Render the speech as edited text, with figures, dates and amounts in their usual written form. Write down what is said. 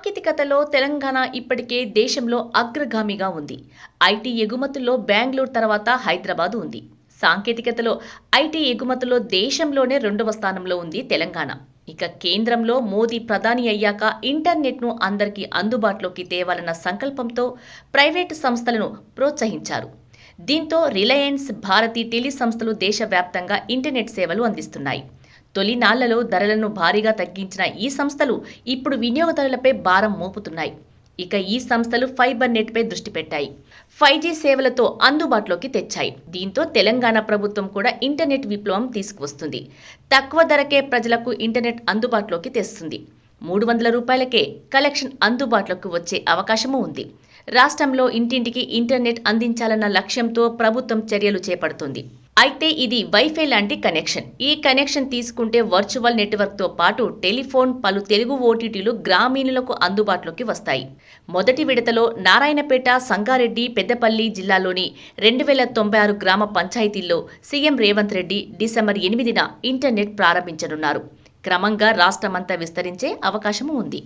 సాంకేతికతలో తెలంగాణ ఇప్పటికే దేశంలో అగ్రగామిగా ఉంది. ఐటీ ఎగుమతుల్లో బెంగళూరు తర్వాత హైదరాబాద్ ఉంది. సాంకేతికతలో ఐటీ ఎగుమతుల్లో దేశంలోనే రెండవ స్థానంలో ఉంది తెలంగాణ. ఇక కేంద్రంలో మోదీ ప్రధాని అయ్యాక ఇంటర్నెట్ను అందరికీ అందుబాటులోకి తేవాలన్న సంకల్పంతో ప్రైవేటు సంస్థలను ప్రోత్సహించారు. దీంతో రిలయన్స్, భారతి టెలి సంస్థలు దేశవ్యాప్తంగా ఇంటర్నెట్ సేవలు అందిస్తున్నాయి. తొలినాళ్లలో ధరలను భారీగా తగ్గించిన ఈ సంస్థలు ఇప్పుడు వినియోగదారులపై భారం మోపుతున్నాయి. ఇక ఈ సంస్థలు ఫైబర్ నెట్పై దృష్టి పెట్టాయి. 5G సేవలతో అందుబాటులోకి తెచ్చాయి. దీంతో తెలంగాణ ప్రభుత్వం కూడా ఇంటర్నెట్ విప్లవం తీసుకువస్తుంది. తక్కువ ధరకే ప్రజలకు ఇంటర్నెట్ అందుబాటులోకి తెస్తుంది. 300 రూపాయలకే కలెక్షన్ అందుబాటులోకి వచ్చే అవకాశమూ ఉంది. రాష్ట్రంలో ఇంటింటికి ఇంటర్నెట్ అందించాలన్న లక్ష్యంతో ప్రభుత్వం చర్యలు చేపడుతుంది. అయితే ఇది వైఫై లాంటి కనెక్షన్. ఈ కనెక్షన్ తీసుకుంటే వర్చువల్ నెట్వర్క్తో పాటు టెలిఫోన్, పలు తెలుగు ఓటీటీలు గ్రామీణులకు అందుబాటులోకి వస్తాయి. మొదటి విడతలో నారాయణపేట, సంగారెడ్డి, పెద్దపల్లి జిల్లాలోని 2096 గ్రామ పంచాయతీల్లో సీఎం రేవంత్ రెడ్డి డిసెంబర్ 8న ఇంటర్నెట్ ప్రారంభించనున్నారు. క్రమంగా రాష్ట్రమంతా విస్తరించే అవకాశమూ ఉంది.